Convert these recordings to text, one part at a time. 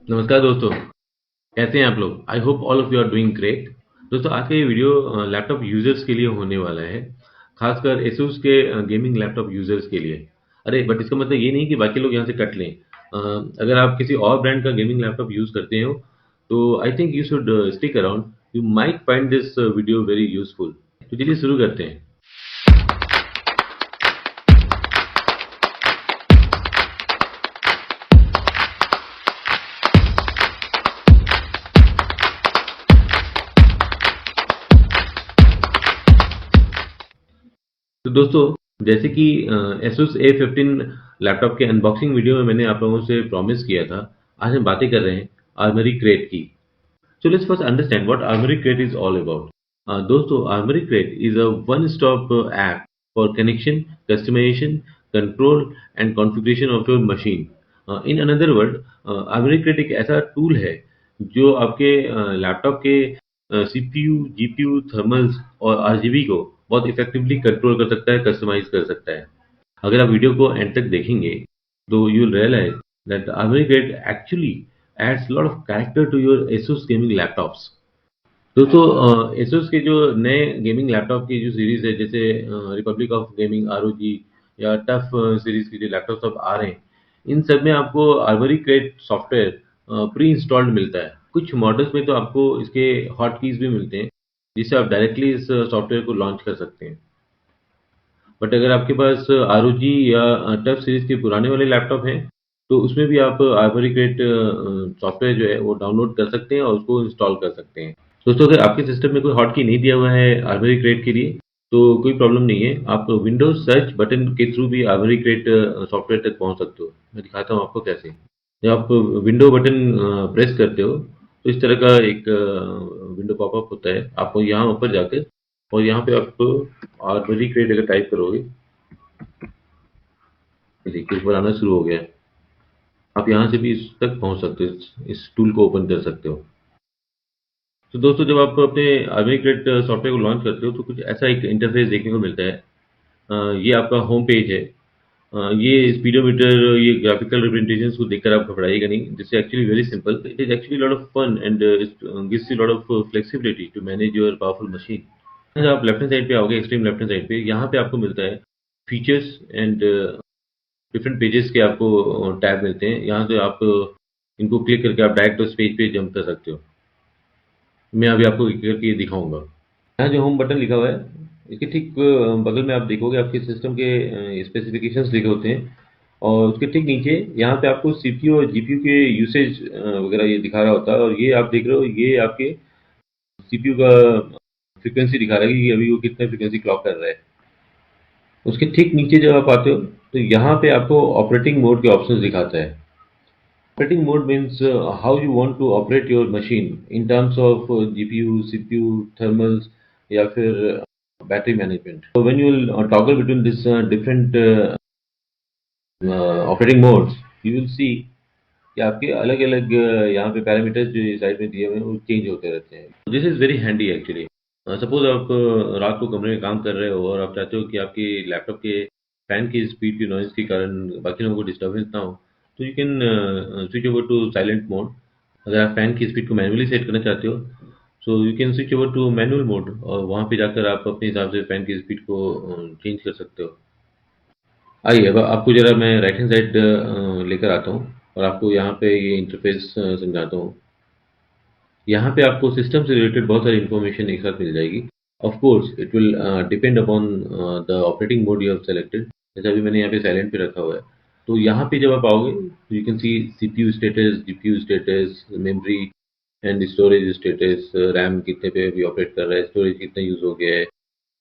नमस्कार दोस्तों, कैसे हैं आप लोग? I hope all of you are doing great. दोस्तों, आज का ये वीडियो लैपटॉप यूजर्स के लिए होने वाला है, खासकर एसुस के गेमिंग लैपटॉप यूजर्स के लिए। अरे बट इसका मतलब ये नहीं कि बाकी लोग यहाँ से कट लें। अगर आप किसी और ब्रांड का गेमिंग लैपटॉप यूज करते हो तो I think you should stick around. You might find this video very useful. तो चलिए शुरू करते हैं। तो दोस्तों, जैसे कि एसुस A15 लैपटॉप के अनबॉक्सिंग वीडियो में मैंने आप लोगों से प्रॉमिस किया था, आज हम बातें कर रहे हैं आर्मरी क्रेट की। So let's first understand what Armory Crate is all about. दोस्तों, Armory Crate is a one-stop app for connection, customization, control and configuration of your machine. In another word, Armory Crate एक ऐसा tool है जो आपके laptop के CPU, GPU, thermals और RGB को बहुत इफेक्टिवली कंट्रोल कर सकता है, कस्टमाइज कर सकता है। अगर आप वीडियो को एंड तक देखेंगे तो you will realise that Armory Crate actually adds a lot of character to your ASUS gaming laptops. दोस्तों, एसोस के जो नए गेमिंग लैपटॉप की जो सीरीज है, जैसे रिपब्लिक ऑफ गेमिंग आरओजी या टफ सीरीज की जो लैपटॉप अब आ रहे हैं, इन सब में आपको armoury crate software pre installed मिलता है। कुछ मॉडल्स में तो आपको इसके हॉट कीज भी मिलते हैं, जिससे आप डायरेक्टली इस सॉफ्टवेयर को लॉन्च कर सकते हैं। बट अगर आपके पास आरओजी या टफ सीरीज के पुराने वाले लैपटॉप हैं, तो उसमें भी आप आर्मरी क्रेट सॉफ्टवेयर जो है वो डाउनलोड कर सकते हैं और उसको इंस्टॉल कर सकते हैं। दोस्तों, अगर आपके सिस्टम में कोई हॉटकी नहीं दिया हुआ है आर्मरी क्रेट के लिए, तो कोई प्रॉब्लम नहीं है। आप विंडोज सर्च बटन के थ्रू भी आर्मरी क्रेट सॉफ्टवेयर तक पहुंच सकते हो। मैं दिखाता हूँ आपको कैसे। जब आप विंडो बटन प्रेस करते हो तो इस तरह का एक विंडो पॉपअप होता है। आपको यहाँ ऊपर जाकर और यहाँ पे आप आर्मरी क्रेट अगर टाइप करोगे, ये देखिए ऊपर आना शुरू हो गया है। आप यहाँ से भी इस तक पहुँच सकते हो, इस टूल को ओपन कर सकते हो। तो दोस्तों, जब आप अपने आर्मी क्रेट सॉफ्टवेयर को लॉन्च करते हो तो कुछ ऐसा एक इंटरफेस देखने को मिलता है। ये आपका होम पेज है। ये स्पीडोमीटर, ये ग्राफिकल रिप्रेजेंटेशंस को देखकर आप घबराइएगा नहीं। This is actually very simple. It is actually lot of fun and gives you lot of flexibility to manage your powerful machine. जब आप लेफ्ट हैंड साइड पे आओगे, एक्सट्रीम लेफ्ट हैंड साइड पे, यहाँ पे आपको मिलता है फीचर्स एंड डिफरेंट पेजेस के आपको टैब मिलते हैं। यहाँ से आप इनको क्लिक करके आप डायरेक्ट उस पेज पे जंप कर सकते हो। मैं अभी आपको एक करके दिखाऊंगा। यहाँ जो होम बटन लिखा हुआ है, इसके ठीक बगल में आप देखोगे आपके सिस्टम के स्पेसिफिकेशंस लिखे होते हैं, और उसके ठीक नीचे यहाँ पे आपको सीपीयू और जीपीयू के यूसेज वगैरह ये दिखा रहा होता है। और ये आप देख रहे हो, ये आपके सीपीयू का फ्रीक्वेंसी दिखा रहा है कि अभी वो कितने फ्रीक्वेंसी क्लॉक कर रहा है। उसके ठीक नीचे जब आप आते हो तो यहाँ पे आपको ऑपरेटिंग मोड के ऑप्शंस दिखाता है। Operating mode means how you want to operate your machine in terms of GPU, CPU, thermals या फिर battery management. So when you will toggle between this different operating modes, you will see कि आपके अलग अलग यहाँ पे parameters जो side में दिए हुए हैं वो चेंज होते रहते हैं। This is very handy actually. Suppose आप रात को कमरे में काम कर रहे हो और आप चाहते हो कि आपकी लैपटॉप के फैन की स्पीड की नॉइज़ के कारण बाकी लोगों को डिस्टर्बेंस ना हो, तो you can switch over to silent mode. अगर आप फैन की स्पीड को मैनुअली सेट करना चाहते हो, so you can switch over to manual mode और वहाँ पे जाकर आप अपने हिसाब से फैन की स्पीड को चेंज कर सकते हो। आइए अब आपको ज़रा मैं राइट हैंड साइड लेकर आता हूँ और आपको यहाँ पे ये इंटरफेस समझाता हूँ। यहाँ पे आपको सिस्टम से रिलेटेड बहुत सारी इन्फॉर्मेशन एक साथ मिल जाएगी। Of course it will depend upon the operating mode you have selected. जैसे अभी मैंने यहाँ पे साइलेंट पे रखा हुआ है, तो यहाँ पे जब आप आओगे तो you can see CPU status, GPU status, memory and storage status, RAM कितने पे अभी ऑपरेट कर रहा है, स्टोरेज कितना यूज़ हो गया है,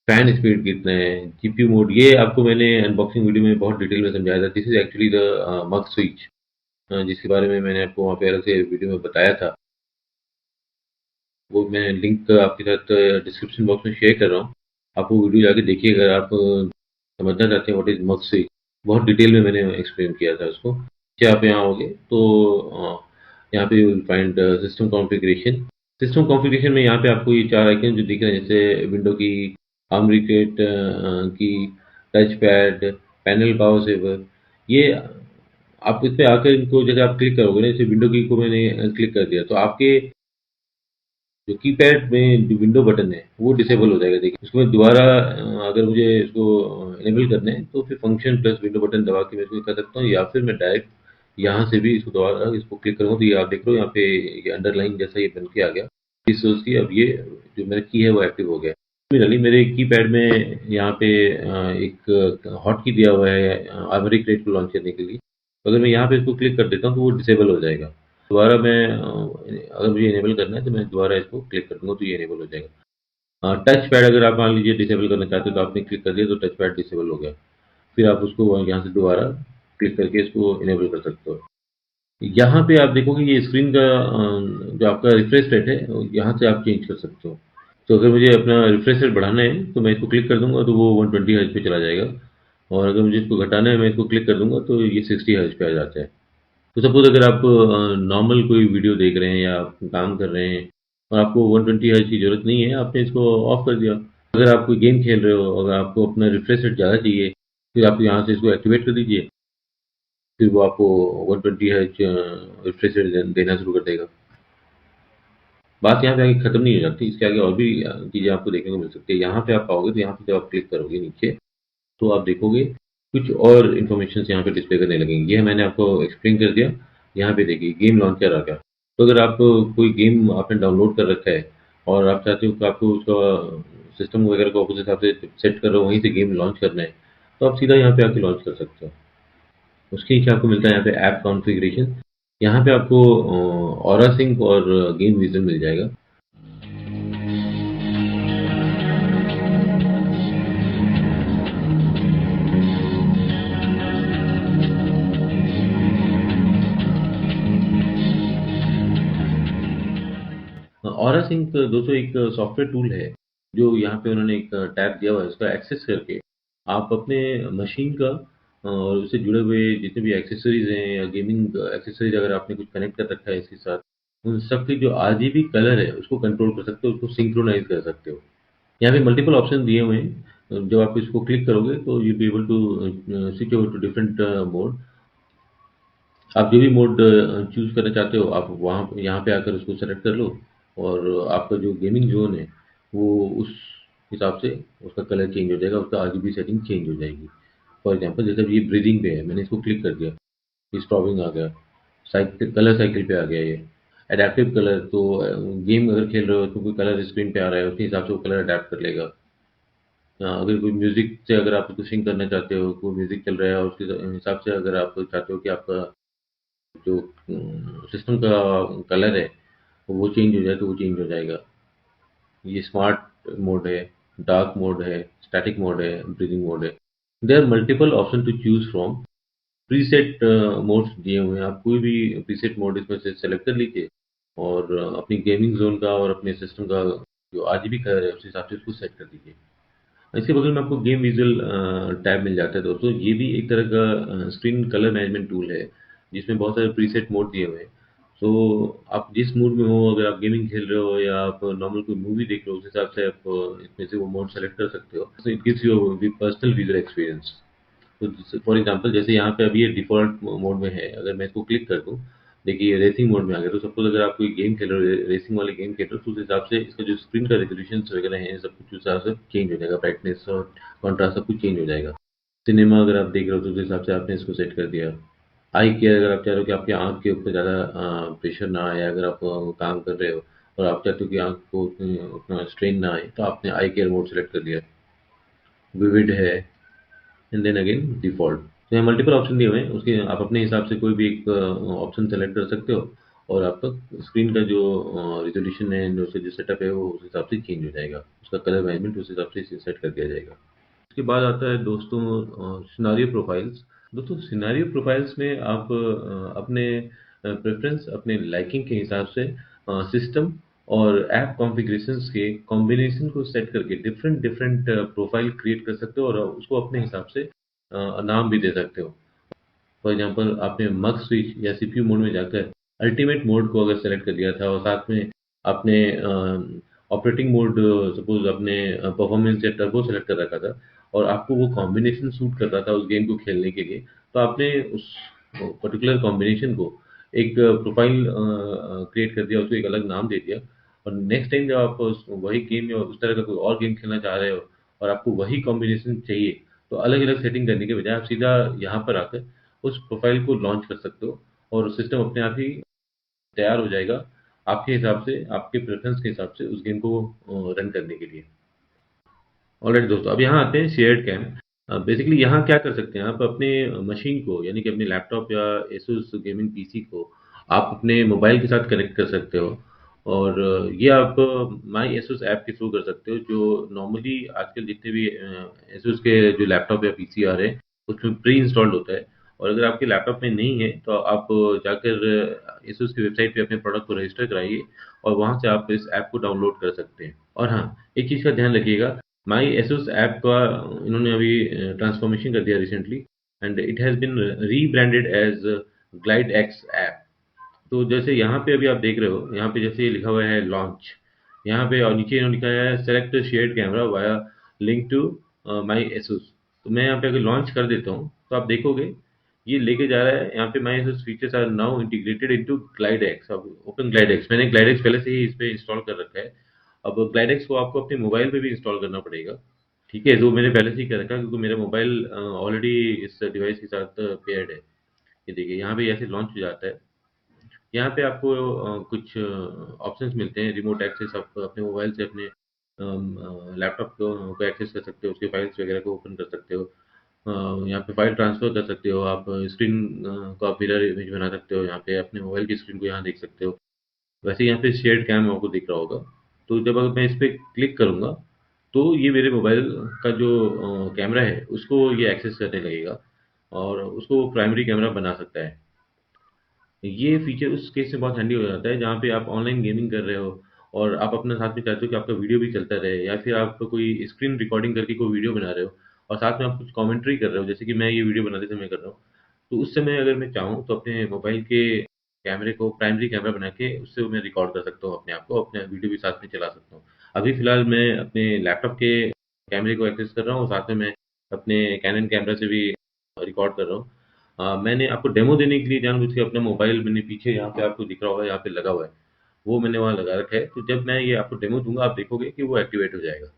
फैन स्पीड कितना है, जीपीयू मोड। ये आपको मैंने अनबॉक्सिंग वीडियो में बहुत डिटेल में समझाया था। This is actually the mug switch, जिसके बारे में मैंने आपको वहाँ पे अलग से वीडियो में बताया था। वो मैं लिंक आपके साथ डिस्क्रिप्शन बॉक्स में शेयर कर रहा हूँ। आप वो वीडियो जाके देखिए अगर आप समझना चाहते हैं व्हाट इज मग स्विच। बहुत डिटेल में मैंने एक्सप्लेन किया था उसको। क्या आप यहाँ आओगे तो यहाँ पे you will find system configuration. System configuration में यहाँ पे आपको ये चार आइकन जो दिख रहे हैं, जैसे विंडो की, आर्मरी की, touch pad, panel, power saver, ये आप इस पे आकर इनको जैसे आप क्लिक करोगे ना, जैसे विंडो की को मैंने क्लिक कर दिया तो आपके जो कीपैड में जो विंडो बटन है वो डिसेबल हो जाएगा। देखिए उसको मैं दोबारा अगर मुझे इसको इनेबल करना है तो फिर फंक्शन प्लस विंडो बटन दबा के मैं इसको कर सकता हूँ, या फिर मैं डायरेक्ट यहाँ से भी इसको दोबारा इसको क्लिक करूँगा तो ये आप देख रहे हो यहाँ पे ये अंडरलाइन जैसा ये बन के आ गया। इस सोच की अब ये जो मेरा की है वो एक्टिव हो गया। सिमिलरली मेरे कीपैड में यहाँ पे एक हॉट की दिया हुआ है आर्मरी क्रेट को लॉन्च करने के लिए। तो अगर मैं यहाँ पे इसको क्लिक कर देता हूँ तो वो डिसेबल हो जाएगा। दोबारा मैं अगर मुझे इनेबल करना है तो मैं दोबारा इसको क्लिक कर दूंगा तो ये इनेबल हो जाएगा। टच पैड अगर आप मान लीजिए डिसेबल करना चाहते हो तो आपने क्लिक कर दिया तो टच पैड डिसेबल हो गया। फिर आप उसको यहाँ से दोबारा क्लिक करके इसको इनेबल कर सकते हो। यहाँ पे आप देखोगे ये स्क्रीन का जो आपका रिफ्रेश रेट है यहाँ से आप चेंज कर सकते हो। तो अगर मुझे अपना रिफ्रेश रेट बढ़ाना है तो मैं इसको क्लिक कर दूंगा तो वो 120 हर्ट्ज पे चला जाएगा, और अगर मुझे इसको घटाना है मैं इसको क्लिक कर दूंगा तो ये 60 हर्ट्ज पे आ जाता है। तो सपोज अगर आप नॉर्मल कोई वीडियो देख रहे हैं या आप काम कर रहे हैं और आपको 120 हर्ट्ज की ज़रूरत नहीं है, आपने इसको ऑफ कर दिया। अगर आप कोई गेम खेल रहे हो, अगर आपको अपना रिफ्रेश रेट ज़्यादा चाहिए, फिर आप यहाँ से इसको एक्टिवेट कर दीजिए, फिर वो आपको 120 हर्ट्ज रिफ्रेश रेट देना शुरू कर देगा। बात यहाँ पे आगे खत्म नहीं हो जाती, इसके आगे और भी चीज़ें आपको देखने को मिल सकती है। यहाँ पे आप पाओगे तो यहाँ पे जब आप क्लिक करोगे नीचे तो आप देखोगे कुछ और इन्फॉर्मेशन यहाँ पे डिस्प्ले करने लगेंगी। ये मैंने आपको एक्सप्लेन कर दिया। यहाँ पे देखिए गेम लॉन्चर आ गया। तो अगर आप कोई गेम आपने डाउनलोड कर रखा है और आप चाहते हो कि आपको उसका सिस्टम वगैरह को उस हिसाब से सेट कर रहे हो, वहीं से गेम लॉन्च करना है, तो आप सीधा यहाँ पे आके लॉन्च कर सकते हो। उसके नीचे आपको मिलता है यहाँ पे ऐप कॉन्फ़िगरेशन। यहाँ पे आपको ऑरा सिंक और गेम विज़न मिल जाएगा। ऑरा सिंक दोस्तों एक सॉफ्टवेयर टूल है जो यहाँ पे उन्होंने एक टैब दिया हुआ है। उसका एक्सेस करके आप अपने मशीन का और उससे जुड़े हुए जितने भी एक्सेसरीज हैं या गेमिंग एक्सेसरीज अगर आपने कुछ कनेक्ट कर रखा है इसके साथ, उन सब के जो आरजीबी कलर है उसको कंट्रोल कर सकते हो, उसको सिंक्रोनाइज कर सकते हो। यहाँ पे मल्टीपल ऑप्शन दिए हुए हैं। जब आप इसको क्लिक करोगे तो you be able to switch over to different mode. आप जो भी मोड चूज़ करना चाहते हो आप वहाँ यहाँ पे आकर उसको सेलेक्ट कर लो, और आपका जो गेमिंग ज़ोन है वो उस हिसाब से उसका कलर चेंज हो जाएगा, उसका आरजीबी सेटिंग चेंज हो जाएगी। फॉर एग्जांपल जैसे अब ये ब्रीदिंग पे है, मैंने इसको क्लिक कर दिया, स्टॉपिंग आ गया, साइकिल कलर साइकिल पे आ गया ये। एडेप्टिव कलर तो गेम अगर खेल रहे हो तो कोई कलर स्क्रीन पे आ रहा है उसके हिसाब से वो कलर अडेप्ट कर लेगा। अगर कोई म्यूज़िक से अगर आप उसको सिंक करना चाहते हो, कोई म्यूज़िक चल रहा है और उसके हिसाब से अगर आप चाहते हो कि आपका जो सिस्टम का कलर है वो चेंज हो जाए तो वो चेंज हो जाएगा। ये स्मार्ट मोड है, डार्क मोड है, स्टैटिक मोड है, ब्रीदिंग मोड है। There are multiple option to choose from. Preset modes दिए हुए हैं, आप कोई भी प्रीसेट मोड इसमें से सेलेक्ट कर लीजिए और अपनी गेमिंग जोन का और अपने सिस्टम का जो आरजीबी कलर है उस हिसाब से उसको सेट कर दीजिए। इसके बगल में आपको गेम विजुअल टैब मिल जाता है दोस्तों। ये भी एक तरह का स्क्रीन कलर मैनेजमेंट टूल है जिसमें बहुत सारे प्रीसेट मोड दिए हुए हैं। तो आप जिस मूड में हो, अगर आप गेमिंग खेल रहे हो या आप नॉर्मल कोई मूवी देख रहे हो, उस हिसाब से आप इसमें से वो मोड सेलेक्ट कर सकते हो। It gives you personal user experience. तो फॉर एग्जांपल जैसे यहाँ पे अभी ये डिफ़ॉल्ट मोड में है, अगर मैं इसको क्लिक कर दूँ, देखिए ये रेसिंग मोड में आ गया। तो सपोज़ अगर आप कोई गेम खेल रहे हो, रेसिंग वाले गेम खेल रहे हो, तो उस हिसाब से इसका जो स्क्रीन का रेज़ोल्यूशंस वगैरह हैं, सब कुछ उस हिसाब से चेंज हो जाएगा, ब्राइटनेस और कॉन्ट्रास्ट सब कुछ चेंज हो जाएगा। सिनेमा अगर आप देख रहे हो तो उस हिसाब से आपने इसको सेट कर दिया। आई केयर अगर आप चाह रहे हो कि आपकी आँख के ऊपर ज़्यादा प्रेशर ना आए, अगर आप काम कर रहे हो और आप चाहते हो कि आँख को उतना स्ट्रेन ना आए, तो आपने आई केयर मोड सेलेक्ट कर लिया। विविड है, एंड देन अगेन डिफ़ॉल्ट। तो यहाँ मल्टीपल ऑप्शन दिए हुए हैं, उसके आप अपने हिसाब से कोई भी एक ऑप्शन सेलेक्ट कर सकते हो और आपका स्क्रीन का जो रिज़ॉल्यूशन है, जो उसका जो सेटअप है वो उस हिसाब से चेंज हो जाएगा। उसका कलर मैनेजमेंट उस हिसाब से सेट कर दिया जाएगा। उसके बाद आता है दोस्तों सिनेरियो प्रोफाइल्स। दोस्तों सिनेरियो प्रोफाइल्स में आप अपने प्रेफ़रेंस, अपने लाइकिंग के हिसाब से सिस्टम और ऐप कॉन्फ़िगरेशंस के कॉम्बिनेशन को सेट करके डिफरेंट डिफरेंट प्रोफाइल क्रिएट कर सकते हो और उसको अपने हिसाब से नाम भी दे सकते हो। फॉर एग्जांपल आपने मग स्विच या सीपीयू मोड में जाकर अल्टीमेट मोड को अगर सेलेक्ट कर दिया था और साथ में आपने ऑपरेटिंग मोड सपोज आपने परफॉर्मेंस या टर्बो सेलेक्ट कर रखा था और आपको वो कॉम्बिनेशन सूट कर रहा था उस गेम को खेलने के लिए, तो आपने उस पर्टिकुलर कॉम्बिनेशन को एक प्रोफाइल क्रिएट कर दिया, उसको एक अलग नाम दे दिया, और नेक्स्ट टाइम जब आप वही गेम या उस तरह का कोई और गेम खेलना चाह रहे हो और आपको वही कॉम्बिनेशन चाहिए, तो अलग अलग सेटिंग करने के बजाय आप सीधा यहाँ पर आकर उस प्रोफाइल को लॉन्च कर सकते हो, और सिस्टम अपने आप ही तैयार हो जाएगा आपके हिसाब से, आपके प्रेफरेंस के हिसाब से उस गेम को रन करने के लिए। ऑलराइट दोस्तों, अब यहाँ आते हैं शेयर्ड कैम। बेसिकली यहाँ क्या कर सकते हैं, आप अपने मशीन को, यानी कि अपने लैपटॉप या एसुस गेमिंग पीसी को आप अपने मोबाइल के साथ कनेक्ट कर सकते हो, और ये आप माई एसुस ऐप के थ्रू कर सकते हो, जो नॉर्मली आजकल जितने भी एसुस के जो लैपटॉप या पीसी आ रहे हैं उसमें प्री इंस्टॉल्ड होता है। और अगर आपके लैपटॉप में नहीं है तो आप जाकर एसुस की वेबसाइट पे अपने प्रोडक्ट को रजिस्टर कराइए, और वहाँ से आप इस ऐप को डाउनलोड कर सकते हैं। और हाँ, एक चीज़ का ध्यान रखिएगा, माई एसुस ऐप का इन्होंने अभी ट्रांसफॉर्मेशन कर दिया recently, and it has been rebranded as GlideX app. तो जैसे यहाँ पे अभी आप देख रहे हो, यहाँ पे जैसे ये लिखा हुआ है लॉन्च, यहाँ पे और नीचे इन्होंने लिखा है select shared camera via link to my ASUS. तो मैं यहाँ पे अगर लॉन्च कर देता हूँ तो आप देखोगे ये लेके जा रहा है, यहाँ पे my Asus features are now integrated into Glide X. अब ओपन ग्लाइड एक्स, मैंने ग्लाइड एक्स पहले से ही इस पे इंस्टॉल कर रखा है। अब ग्लाइड एक्स को आपको अपने मोबाइल पे भी इंस्टॉल करना पड़ेगा। ठीक है, जो मैंने पहले से ही कर रखा है क्योंकि मेरा मोबाइल ऑलरेडी इस डिवाइस के साथ पेयर्ड है। ये देखिए यहाँ पे ऐसे लॉन्च हो जाता है। यहाँ पे आपको कुछ ऑप्शंस मिलते हैं, रिमोट एक्सेस, आप अपने मोबाइल से अपने लैपटॉप को एक्सेस कर सकते हो, उसके फाइल्स वगैरह को ओपन कर सकते हो। यहाँ पे फाइल ट्रांसफ़र कर सकते हो आप, स्क्रीन को आप मिरर इमेज बना सकते हो, यहाँ पे अपने मोबाइल की स्क्रीन को यहाँ देख सकते हो। वैसे यहाँ पे शेयर्ड कैम आपको दिख रहा होगा। तो जब अगर मैं इस पे क्लिक करूँगा तो ये मेरे मोबाइल का जो कैमरा है उसको ये एक्सेस करने लगेगा, और उसको प्राइमरी कैमरा बना सकता है। ये फीचर उस केस में बहुत हैंडी हो जाता है जहाँ पे आप ऑनलाइन गेमिंग कर रहे हो और आप अपने साथ में चाहते हो कि आपका वीडियो भी चलता रहे, या फिर आप कोई स्क्रीन रिकॉर्डिंग करके कोई वीडियो बना रहे हो और साथ में आप कुछ कमेंट्री कर रहे हो, जैसे कि मैं ये वीडियो बनाते समय कर रहा हूँ। तो उस समय अगर मैं चाहूँ तो अपने मोबाइल के कैमरे को प्राइमरी कैमरा बना के उससे मैं रिकॉर्ड कर सकता हूँ अपने आप को, अपना वीडियो भी साथ में चला सकता हूँ। अभी फ़िलहाल मैं अपने लैपटॉप के कैमरे को एक्सेस कर रहा हूँ और साथ में मैं अपने कैनन कैमरा से भी रिकॉर्ड कर रहा हूँ। मैंने आपको डेमो देने के लिए जानबूझ के अपना मोबाइल मैंने पीछे यहाँ पे आपको दिख रहा होगा, यहाँ पे लगा हुआ है, वो मैंने वहाँ लगा रखा है। तो जब मैं ये आपको डेमो दूँगा आप देखोगे कि वो एक्टिवेट हो जाएगा।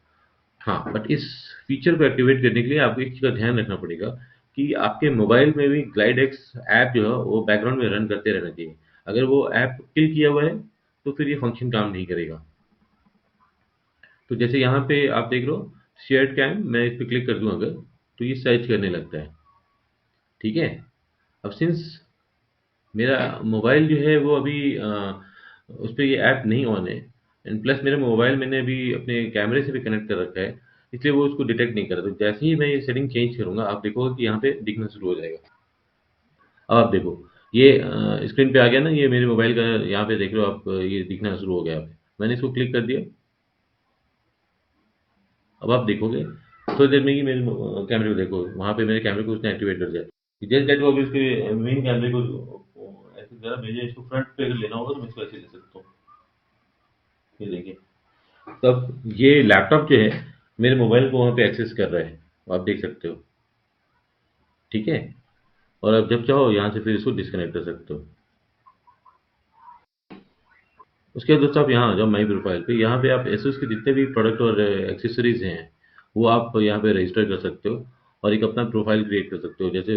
हाँ, बट इस फीचर को एक्टिवेट करने के लिए आपको एक चीज़ का ध्यान रखना पड़ेगा कि आपके मोबाइल में भी ग्लाइड एक्स ऐप जो है वो बैकग्राउंड में रन करते रहना चाहिए। अगर वो ऐप किल किया हुआ है तो फिर ये फंक्शन काम नहीं करेगा। तो जैसे यहाँ पे आप देख रहे हो शेयर्ड कैम, मैं इस पे क्लिक कर दूँ अगर, तो ये सर्च करने लगता है। ठीक है? अब सिंस मेरा मोबाइल जो है वो अभी उस पे ये ऐप नहीं ऑन है, एंड प्लस मेरा मोबाइल मैंने अभी अपने कैमरे से भी कनेक्ट कर रखा है, इसलिए वो उसको डिटेक्ट नहीं कर रहा। तो जैसे ही मैं ये सेटिंग चेंज करूँगा आप देखोगे कि यहाँ पे दिखना शुरू हो जाएगा। अब आप देखो ये स्क्रीन पे आ गया ना, ये मेरे मोबाइल का यहाँ पे देख रहे हो आप, ये दिखना शुरू हो गया। अब मैंने इसको क्लिक कर दिया, अब आप देखोगे थोड़ी देर में ही मेरे कैमरे को देखो, वहाँ पे मेरे कैमरे को उसने एक्टिवेट कर दिया। जस्ट दैट वो अभी उसके मेन कैमरे को ऐसे जरा भेजे, इसको फ्रंट पे अगर लेना होगा तो मैं इसको ऐसे ले सकता हूँ। ये देखिए, तब ये लैपटॉप जो है मेरे मोबाइल को वहाँ पे एक्सेस कर रहा है, आप देख सकते हो। ठीक है, और आप जब चाहो यहाँ से फिर इसको डिस्कनेक्ट कर सकते हो। उसके बाद दोस्तों आप यहाँ आ जाओ माई प्रोफाइल पे, यहाँ पे आप एसुस के जितने भी प्रोडक्ट और एक्सेसरीज हैं वो आप यहाँ पे रजिस्टर कर सकते हो, और एक अपना प्रोफाइल क्रिएट कर सकते हो। जैसे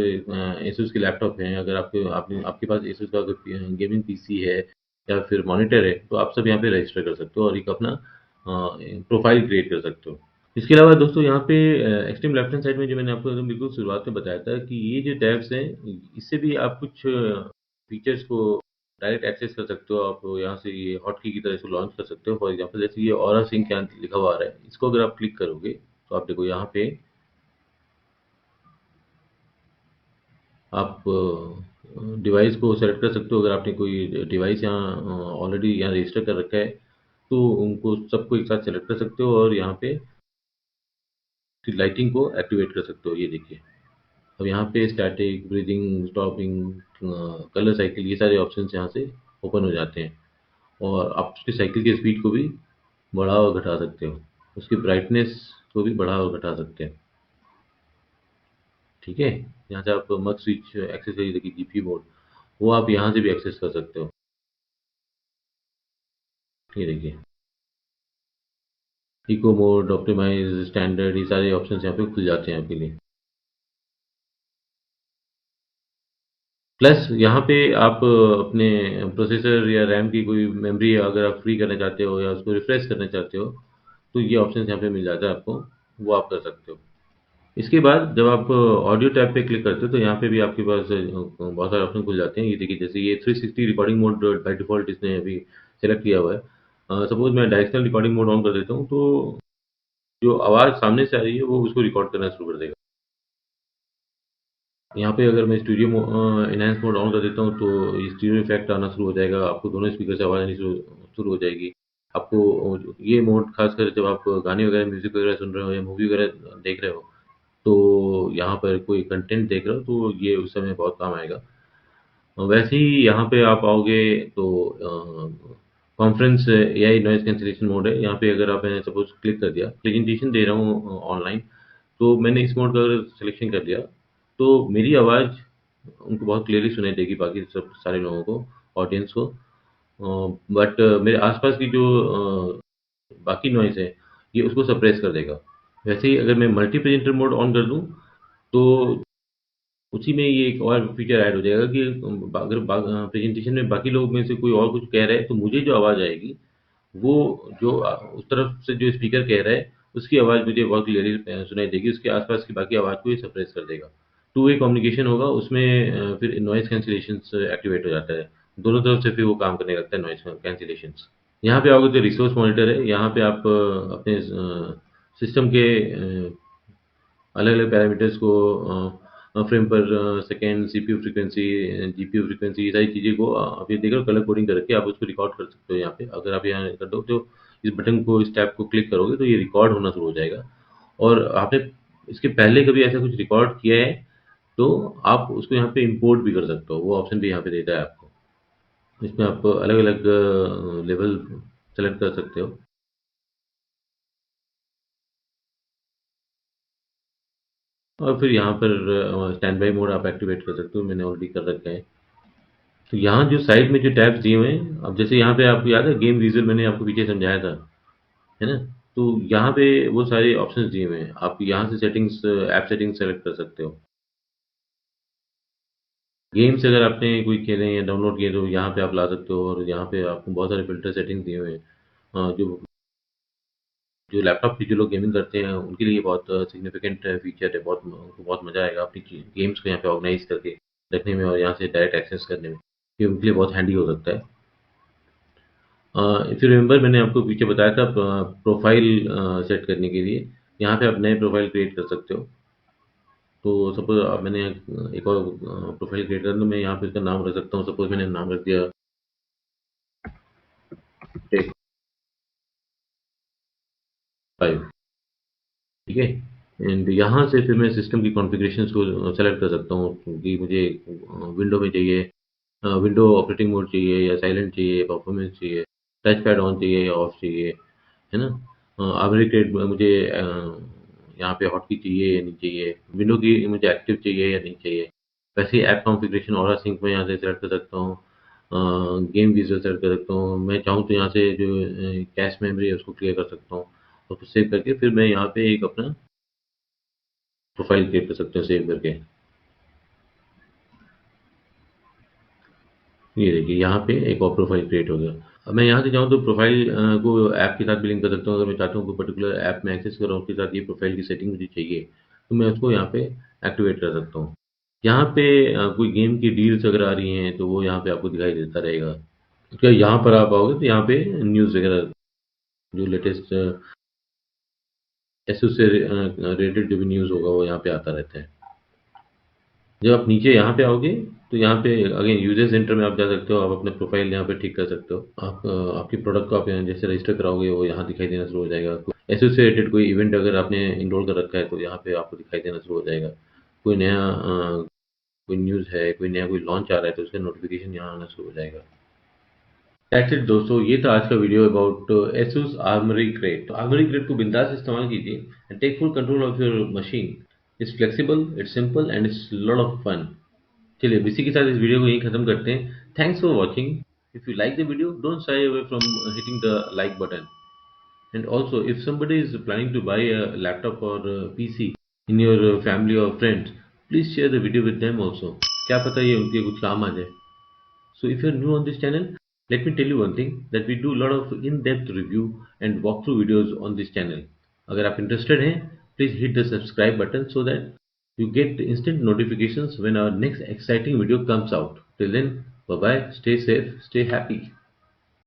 एसुस के लैपटॉप हैं, अगर आपके पास एसुस का गेमिंग पीसी है या फिर मॉनिटर है तो आप सब यहाँ पे रजिस्टर कर सकते हो और एक अपना प्रोफाइल क्रिएट कर सकते हो। इसके अलावा दोस्तों यहाँ पे एक्सट्रीम लेफ्ट हैंड साइड में जो मैंने आपको एकदम बिल्कुल शुरुआत में बताया था कि ये जो टैब्स हैं इससे भी आप कुछ फीचर्स को डायरेक्ट एक्सेस कर सकते हो। आप यहाँ से ये हॉटकी की तरह इसको लॉन्च कर सकते हो। फॉर एग्जांपल जैसे ये ऑरा सिंक यहाँ लिखा हुआ आ रहा है, इसको अगर आप क्लिक करोगे तो आप देखो यहाँ पे आप डिवाइस को सेलेक्ट कर सकते हो। अगर आपने कोई डिवाइस यहाँ ऑलरेडी यहाँ रजिस्टर कर रखा है तो उनको सबको एक साथ सेलेक्ट कर सकते हो और यहाँ पे लाइटिंग को एक्टिवेट कर सकते हो। ये देखिए, अब यहाँ पे static, breathing, stopping, colour cycle, ये सारे ऑप्शंस यहाँ से ओपन हो जाते हैं, और आप उसकी साइकिल की स्पीड को भी बढ़ा और घटा सकते हो, उसकी ब्राइटनेस को भी बढ़ा और घटा सकते हैं। ठीक है? यहाँ से आप मग स्विच एक्सेसरीज देखिए, जीपी मोड, वो आप यहाँ से भी एक्सेस कर सकते हो। ये देखिए, इको मोड, ऑप्टिमाइज, स्टैंडर्ड, ये सारे ऑप्शन यहाँ पे खुल जाते हैं आपके लिए। प्लस यहाँ पे आप अपने प्रोसेसर या रैम की कोई मेमोरी अगर आप फ्री करना चाहते हो या उसको रिफ्रेश करना चाहते हो, तो ये ऑप्शन यहाँ पे मिल जाता है आपको, वो आप कर सकते हो। इसके बाद जब आप ऑडियो टैब पे क्लिक करते हो तो यहाँ पे भी आपके पास बहुत सारे ऑप्शन खुल जाते हैं। ये देखिए, जैसे ये 360 रिकॉर्डिंग मोड बाय डिफ़ॉल्ट इसने अभी सेलेक्ट किया हुआ है। सपोज़ मैं डायरेक्शनल रिकॉर्डिंग मोड ऑन कर देता हूँ, तो जो आवाज़ सामने से आ रही है वो उसको रिकॉर्ड करना शुरू कर देगा। यहाँ पे अगर मैं स्टूडियो एनहांस मोड ऑन कर देता हूँ तो ये स्टीरियो इफेक्ट आना शुरू हो जाएगा, आपको दोनों स्पीकर से आवाज़ आनी शुरू शुरू हो जाएगी। आपको ये मोड खासकर जब आप गाने वगैरह, म्यूज़िक वगैरह सुन रहे हो या मूवी वगैरह देख रहे हो, तो यहाँ पर कोई कंटेंट देख रहे हो तो ये उस समय बहुत काम आएगा। वैसे ही यहाँ पे आप आओगे तो conference AI noise cancellation mode है। यहाँ पे अगर आप, मैंने सपोज़ क्लिक कर दिया, प्रेजेंटेशन दे रहा हूँ ऑनलाइन, तो मैंने इस मोड का अगर सिलेक्शन कर लिया, तो मेरी आवाज़ उनको बहुत क्लियरली सुनाई देगी, बाकी सब सारे लोगों को, ऑडियंस को। बट मेरे आसपास की जो बाकी नॉइज़ है, ये उसको सप्रेस कर देगा। वैसे ही अगर मैं मल्टी प्रेजेंटर मोड ऑन कर दूँ, तो उसी में ये एक और फीचर ऐड हो जाएगा कि अगर प्रेजेंटेशन में बाकी लोग में से कोई और कुछ कह रहा है, तो मुझे जो आवाज़ आएगी, वो जो उस तरफ से जो स्पीकर कह रहा है, उसकी आवाज़ मुझे बहुत क्लियरली सुनाई देगी, उसके आसपास की बाकी आवाज़ को ये सप्रेस कर देगा। टू वे कम्युनिकेशन होगा उसमें, फिर नॉइज़ कैंसलेशंस एक्टिवेट हो जाता है। दोनों तरफ से फिर वो काम करने लगता है नॉइज़ कैंसलेशंस। यहाँ पे आओगे तो रिसोर्स मॉनिटर है, यहाँ पे आप अपने सिस्टम के अलग-अलग पैरामीटर्स को फ्रेम पर second, CPU frequency, GPU frequency, ये सारी चीज़ें को आप ये देख रहे हो, कलर कोडिंग करके आप उसको रिकॉर्ड कर सकते हो यहाँ पे। अगर आप यहाँ कर दो तो इस बटन को, इस टैब को क्लिक करोगे तो ये रिकॉर्ड होना शुरू हो जाएगा। और आपने इसके पहले कभी ऐसा कुछ रिकॉर्ड किया है, तो आप उसको यहाँ पे इम्पोर्ट भी कर सकते हो, वो ऑप्शन भी यहाँ पे देता है आपको। इसमें आप अलग-अलग लेवल सेलेक्ट कर सकते हो। और फिर यहाँ पर स्टैंड बाय मोड आप एक्टिवेट कर सकते हो, मैंने ऑलरेडी कर रखा है। तो यहाँ जो साइड में जो टैब्स दिए हुए हैं, अब जैसे यहाँ पे आपको याद है गेम विज़ुअल, मैंने आपको पीछे समझाया था, है ना? तो यहाँ पे वो सारे ऑप्शंस दिए हुए हैं, आप यहाँ से सेटिंग्स, ऐप सेटिंग्स सेलेक्ट कर सकते हो। गेम्स अगर आपने कोई खेले हैं या डाउनलोड किए तो यहाँ पे आप ला सकते हो, और यहाँ पे आपको बहुत सारे फ़िल्टर सेटिंग्स दिए हुए हैं। जो जो लैपटॉप पे जो लोग गेमिंग करते हैं उनके लिए बहुत सिग्निफिकेंट फीचर है, बहुत उनको बहुत मज़ा आएगा अपनी गेम्स को यहाँ पे ऑर्गेनाइज़ करके रखने में और यहाँ से डायरेक्ट एक्सेस करने में। ये उनके लिए बहुत हैंडी हो सकता है। इफ़ यू रिमेंबर, मैंने आपको पीछे बताया था प्रोफाइल सेट करने के लिए, यहाँ पे आप नए प्रोफाइल क्रिएट कर सकते हो। तो सपोज़ मैंने एक और प्रोफाइल क्रिएट कर, तो मैं यहाँ पे इसका नाम रख सकता हूँ। सपोज़ मैंने नाम रख दिया टेक 5, ठीक है? एंड यहाँ से फिर मैं सिस्टम की कॉन्फ़िगरेशंस को सेलेक्ट कर सकता हूँ कि मुझे विंडो में चाहिए, विंडो ऑपरेटिंग मोड चाहिए या साइलेंट चाहिए, परफॉर्मेंस चाहिए, टच पैड ऑन चाहिए या ऑफ चाहिए, है ना? आर्बिट्रेट रेट मुझे यहाँ पे हॉटकी चाहिए या नहीं चाहिए, विंडो की मुझे एक्टिव चाहिए या नहीं चाहिए। वैसे ही ऐप कॉन्फ़िगरेशन ऑरा सिंक में यहाँ से सेलेक्ट कर सकता हूँ। गेम विज़ुअल सेलेक्ट कर सकता हूँ। मैं चाहूँ तो यहाँ से जो कैश मेमोरी है उसको क्लियर कर सकता हूँ, और फिर सेव करके फिर मैं यहाँ पे एक अपना प्रोफाइल क्रिएट कर सकता हूँ सेव करके। ये देखिए, यहाँ पे एक और प्रोफाइल क्रिएट हो गया। अब मैं यहाँ से चाहूँ तो प्रोफाइल को ऐप के साथ भी लिंक कर सकता हूँ। अगर मैं चाहता हूँ कोई पर्टिकुलर ऐप में एक्सेस कर रहा हूँ, उसके साथ ये प्रोफाइल की सेटिंग मुझे चाहिए, तो मैं उसको यहाँ पे एक्टिवेट कर सकता हूँ। यहाँ पे कोई गेम की डील्स अगर आ रही हैं, तो वो यहाँ पे आपको दिखाई देता रहेगा। क्या यहाँ पर आप आओगे तो यहाँ पे न्यूज़ वगैरह, जो लेटेस्ट एसोस से रिलेटेड जो भी न्यूज़ होगा वो यहाँ पे आता रहता है। जब आप नीचे यहाँ पे आओगे, तो यहाँ पे अगेन यूज़र सेंटर में आप जा सकते हो, आप अपने प्रोफाइल यहाँ पे ठीक कर सकते हो। आप आपकी प्रोडक्ट को आप यहाँ जैसे रजिस्टर कराओगे, वो यहाँ दिखाई देना शुरू हो जाएगा। एसोसिएटेड कोई इवेंट अगर आपने इनरोल कर रखा है, तो यहाँ पे आपको दिखाई देना शुरू हो जाएगा। कोई नया कोई न्यूज़ है, कोई नया कोई लॉन्च आ रहा है, तो उसका नोटिफिकेशन यहाँ आना शुरू हो जाएगा। दैट्स इट दोस्तों, ये था आज का video about ASUS Armoury Crate. तो आर्मरी क्रेट को बिंदास इस्तेमाल कीजिए and take full control of your machine. It's flexible, it's simple and it's lot of fun. चलिए, इसी के साथ इस वीडियो को यहीं खत्म करते हैं। Thanks for watching. If you like the video, don't shy away from hitting the like button. And also, if somebody is planning to buy a laptop or a PC in your family or friends, please share the video with them also. क्या पता ये उनके कुछ काम आ जाए। So if you're new on this channel, let me tell you one thing, that we do a lot of in-depth review and walkthrough videos on this channel. अगर आप interested हैं, please hit the subscribe button so that you get instant notifications when our next exciting video comes out. Till then, bye bye, stay safe, stay happy.